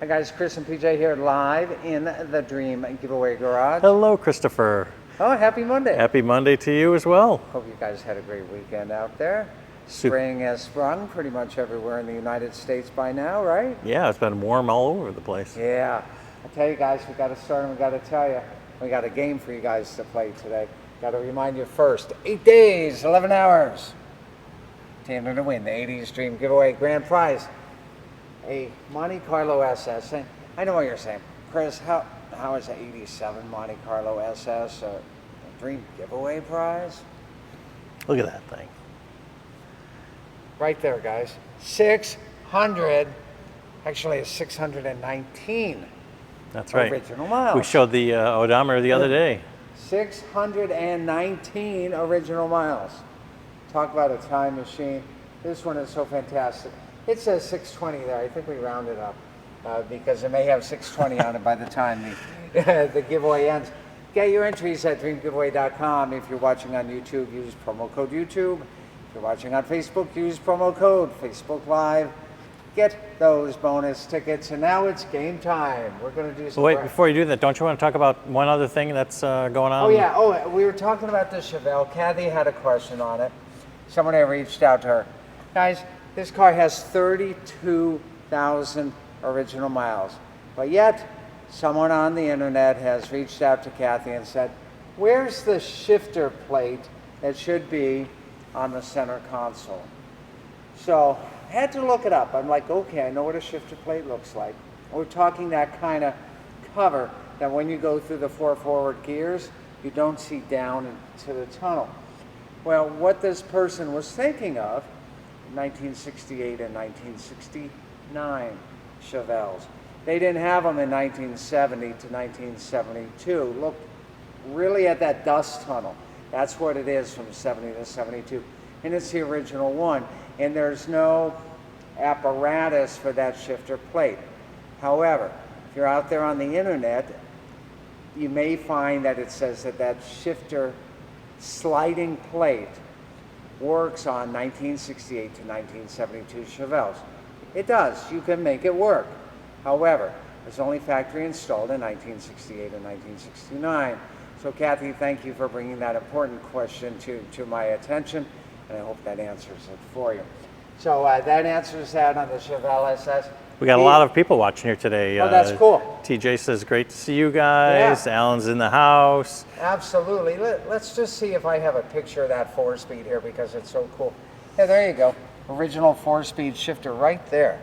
Hi guys, Chris and PJ here live in the Dream Giveaway Garage. Hello, Christopher. Oh, happy Monday. Happy Monday to you as well. Hope you guys had a great weekend out there. Spring has sprung pretty much everywhere in the United States by now, right? Yeah, it's been warm all over the place. Yeah. I tell you guys, we got to start and we got to tell you, we got a game for you guys to play today. Got to remind you first, 8 days, 11 hours. To enter to win the 80s Dream Giveaway grand prize. A Monte Carlo SS. I know what you're saying. Chris, how is an 87 Monte Carlo SS a Dream Giveaway prize? Look at that thing. Right there, guys. 600, actually it's 619. That's right. Original miles. We showed the odometer the other day. 619 original miles. Talk about a time machine. This one is so fantastic. It says 620 there. I think we rounded up because it may have 620 on it by the time the giveaway ends. Get your entries at dreamgiveaway.com. If you're watching on YouTube, use promo code YouTube. If you're watching on Facebook, use promo code Facebook Live. Get those bonus tickets. And now it's game time. We're going to do some... Wait, before you do that, don't you want to talk about one other thing that's going on? Oh, yeah. Oh, we were talking about the Chevelle. Kathy had a question on it. Someone had reached out to her. Guys, this car has 32,000 original miles. But yet, someone on the internet has reached out to Kathy and said, where's the shifter plate that should be on the center console? So I had to look it up. I'm like, okay, I know what a shifter plate looks like. We're talking that kind of cover that when you go through the 4 forward gears, you don't see down into the tunnel. Well, what this person was thinking of, 1968 and 1969 Chevelles. They didn't have them in 1970 to 1972. Look really at that dust tunnel. That's what it is from 70 to 72. And it's the original one. And there's no apparatus for that shifter plate. However, if you're out there on the internet, you may find that it says that that shifter sliding plate works on 1968 to 1972 Chevelles. It does. You can make it work. However, it was only factory installed in 1968 and 1969. So Kathy, thank you for bringing that important question to my attention, and I hope that answers it for you. So that answers that on the Chevelle SS. We got a lot of people watching here today. Oh, that's cool. TJ says, great to see you guys. Yeah. Alan's in the house. Absolutely. Let's just see if I have a picture of that 4-speed here because it's so cool. Yeah, there you go. Original 4-speed shifter right there.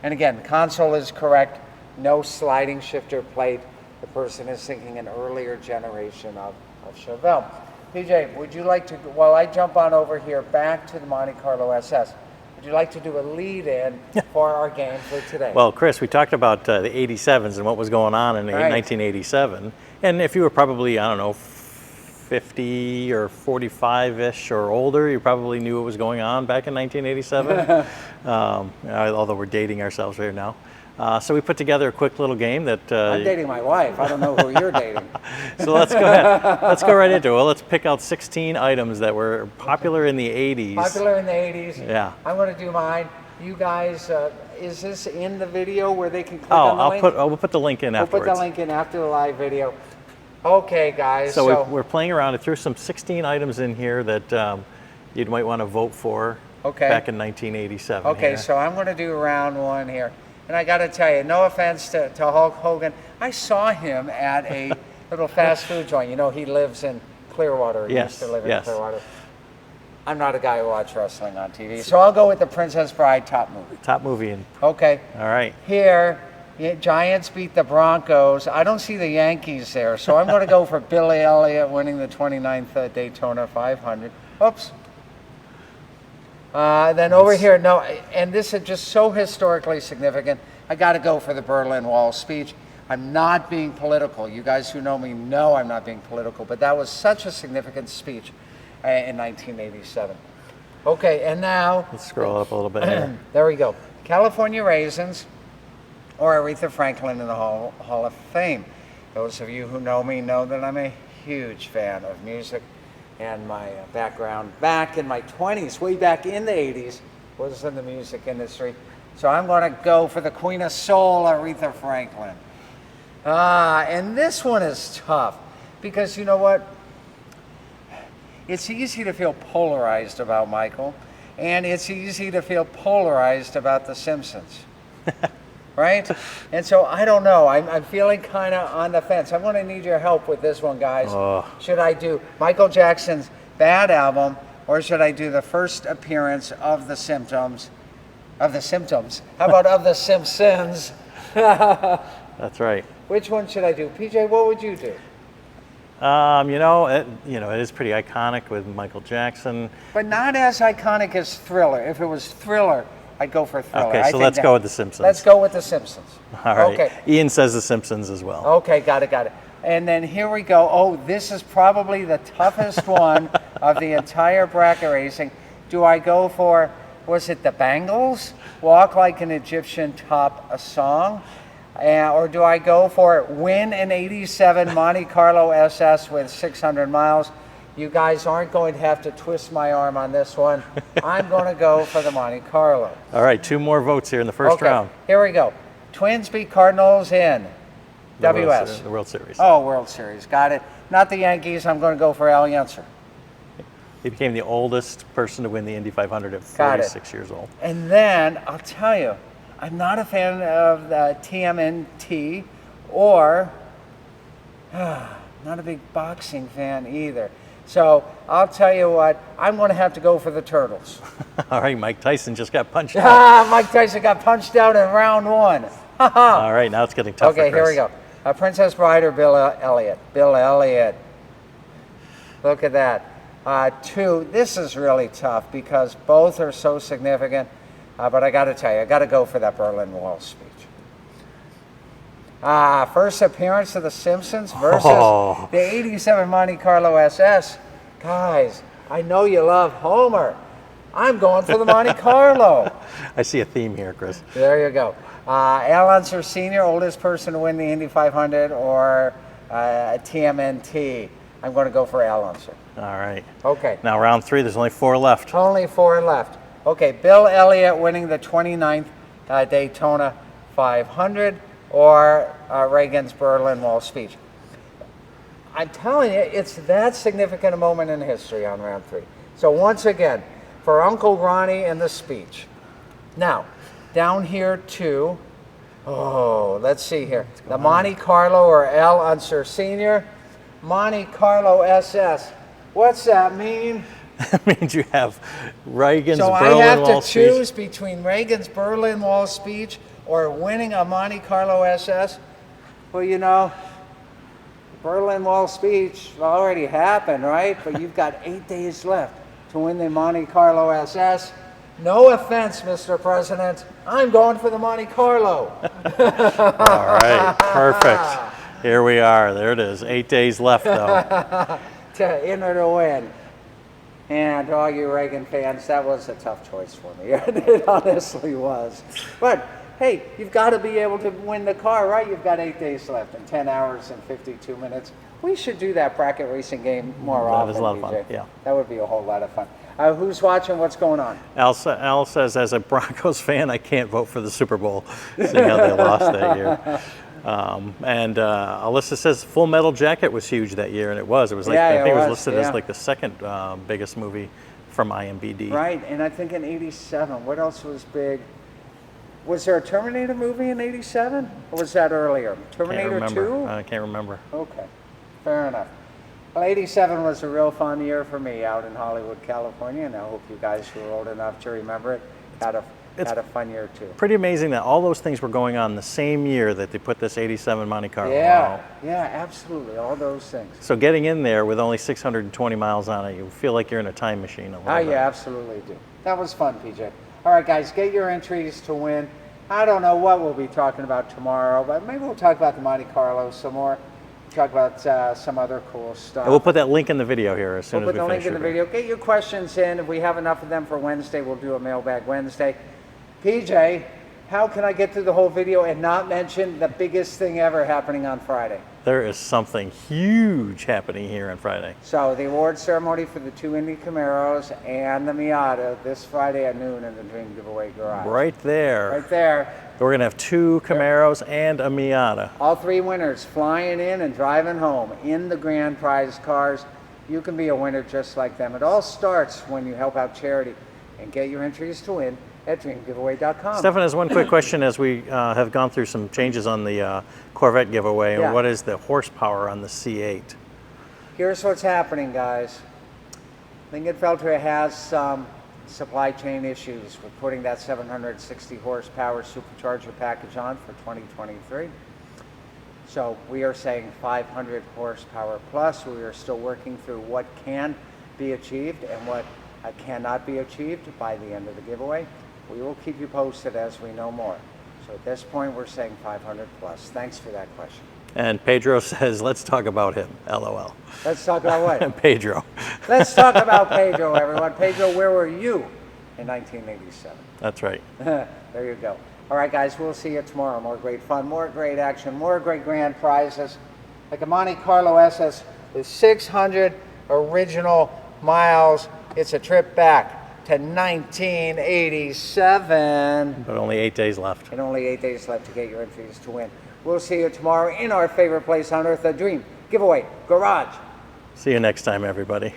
And again, the console is correct. No sliding shifter plate. The person is thinking an earlier generation of Chevelle. PJ, would you like to, while I jump on over here back to the Monte Carlo SS, would you like to do a lead-in for our game for today? Well, Chris, we talked about the 87s and what was going on in 1987. And if you were probably, I don't know, 50 or 45-ish or older, you probably knew what was going on back in 1987. Although we're dating ourselves right now. So we put together a quick little game that... I'm dating my wife. I don't know who you're dating. So let's go ahead. Let's go right into it. Well, let's pick out 16 items that were popular in the 80s. Popular in the 80s. Yeah. I'm going to do mine. You guys, is this in the video where they can click on the link? We'll put the link in afterwards. We'll put the link in after the live video. Okay, guys. So we're playing around. I threw some 16 items in here that you might want to vote for back in 1987. Okay, here. so I'm going to do round one here. And I got to tell you, no offense to Hulk Hogan, I saw him at a little fast food joint. You know, he lives in Clearwater. He used to live in Clearwater. I'm not a guy who watches wrestling on TV, so I'll go with the Princess Bride top movie. Top movie. Okay. All right. Here, Giants beat the Broncos. I don't see the Yankees there, so I'm going to go for Billy Elliott winning the 29th Daytona 500. Oops. Then over here, no, and this is just so historically significant, I got to go for the Berlin Wall speech. I'm not being political. You guys who know me know I'm not being political, but that was such a significant speech in 1987. Okay, and now... Let's scroll up a little bit here. There we go. California Raisins or Aretha Franklin in the Hall of Fame. Those of you who know me know that I'm a huge fan of music. And my background back in my 20s, way back in the 80s, was in the music industry. So I'm going to go for the Queen of Soul, Aretha Franklin. And this one is tough because you know what? It's easy to feel polarized about Michael, and it's easy to feel polarized about The Simpsons. Right? And so I don't know. I'm feeling kind of on the fence. I'm going to need your help with this one, guys. Oh. Should I do Michael Jackson's Bad Album, or should I do the first appearance of The Symptoms? Of The Symptoms? How about of The Simpsons? That's right. Which one should I do? PJ, what would you do? It is pretty iconic with Michael Jackson. But not as iconic as Thriller. If it was Thriller, I'd go for Thriller. Okay, so let's go with The Simpsons. Let's go with The Simpsons. All right. Okay. Ian says The Simpsons as well. Okay, got it. And then here we go. Oh, this is probably the toughest one of the entire bracket racing. Do I go for, was it the Bangles? Walk Like an Egyptian Top a Song? Or do I go for win an 87 Monte Carlo SS with 600 miles? You guys aren't going to have to twist my arm on this one. I'm going to go for the Monte Carlo. All right, 2 more votes here in the first round. Here we go. Twins beat Cardinals in WS. The World Series. Oh, World Series. Got it. Not the Yankees. I'm going to go for Al Yenser. He became the oldest person to win the Indy 500 at 46 years old. And then, I'll tell you, I'm not a fan of the TMNT or not a big boxing fan either. So I'll tell you what, I'm going to have to go for the Turtles. All right, Mike Tyson just got punched out. Mike Tyson got punched out in round 1. All right, now it's getting tougher. Okay, here we go. Princess Bride or Bill Elliott? Bill Elliott. Look at that. 2, this is really tough because both are so significant. But I got to tell you, I got to go for that Berlin Wall speech. First appearance of The Simpsons versus the 87 Monte Carlo SS. Guys, I know you love Homer. I'm going for the Monte Carlo. I see a theme here, Chris. There you go. Al Unser Sr., oldest person to win the Indy 500, or TMNT. I'm going to go for Al Unser. All right. Okay. Now round 3, there's only 4 left. Only 4 left. Okay, Bill Elliott winning the 29th Daytona 500 or Reagan's Berlin Wall speech. I'm telling you, it's that significant a moment in history on round 3. So once again, for Uncle Ronnie and the speech. Now, down here too, let's see here. The Monte Carlo or Al Unser Sr. Monte Carlo SS. What's that mean? That means you have Reagan's Berlin Wall speech. So I have to choose between Reagan's Berlin Wall speech or winning a Monte Carlo SS. Well, you know, Berlin Wall speech already happened, right? But you've got 8 days left to win the Monte Carlo SS. No offense, Mr. President. I'm going for the Monte Carlo. All right, perfect. Here we are. There it is. 8 days left, though. To enter to win. And to all you Reagan fans, that was a tough choice for me. It honestly was. But hey, you've got to be able to win the car, right? You've got 8 days left and 10 hours and 52 minutes. We should do that bracket racing game more often. That was a lot of fun, yeah. That would be a whole lot of fun. Who's watching? What's going on? Al says, as a Broncos fan, I can't vote for the Super Bowl, seeing how they lost that year. And Alyssa says Full Metal Jacket was huge that year, and it was. It was like, I think it was listed as like the second biggest movie from IMDb. Right, and I think in '87, what else was big? Was there a Terminator movie in '87, or was that earlier? Terminator 2? I can't remember. Okay, fair enough. Well, '87 was a real fun year for me out in Hollywood, California, and I hope you guys who are old enough to remember it had a fun year too. Pretty amazing that all those things were going on the same year that they put this 87 Monte Carlo out. Yeah, absolutely, all those things. So getting in there with only 620 miles on it, you feel like you're in a time machine a little bit. You absolutely do. That was fun, PJ. All right, guys, get your entries to win. I don't know what we'll be talking about tomorrow, but maybe we'll talk about the Monte Carlo some more. Talk about some other cool stuff. And we'll put that link in the video here as soon as we finish. We'll put the link in the video. Get your questions in. If we have enough of them for Wednesday, we'll do a Mailbag Wednesday. PJ, how can I get through the whole video and not mention the biggest thing ever happening on Friday? There is something huge happening here on Friday. So the award ceremony for the 2 Indy Camaros and the Miata this Friday at noon in the Dream Giveaway Garage. Right there. Right there. We're going to have 2 Camaros and a Miata. All 3 winners flying in and driving home in the grand prize cars. You can be a winner just like them. It all starts when you help out charity and get your entries to win at dreamgiveaway.com. Stefan has one quick question as we have gone through some changes on the Corvette giveaway. Yeah. What is the horsepower on the C8? Here's what's happening, guys. Lingenfelter has some supply chain issues with putting that 760 horsepower supercharger package on for 2023. So we are saying 500 horsepower plus. We are still working through what can be achieved and what cannot be achieved by the end of the giveaway. We will keep you posted as we know more. So at this point, we're saying 500 plus. Thanks for that question. And Pedro says, let's talk about him. LOL. Let's talk about what? Pedro. Let's talk about Pedro, everyone. Pedro, where were you in 1987? That's right. There you go. All right, guys, we'll see you tomorrow. More great fun, more great action, more great grand prizes. Like a Monte Carlo SS with 600 original miles. It's a trip back to 1987. But only 8 days left. And only 8 days left to get your entries to win. We'll see you tomorrow in our favorite place on earth, the Dream Giveaway Garage. See you next time, everybody.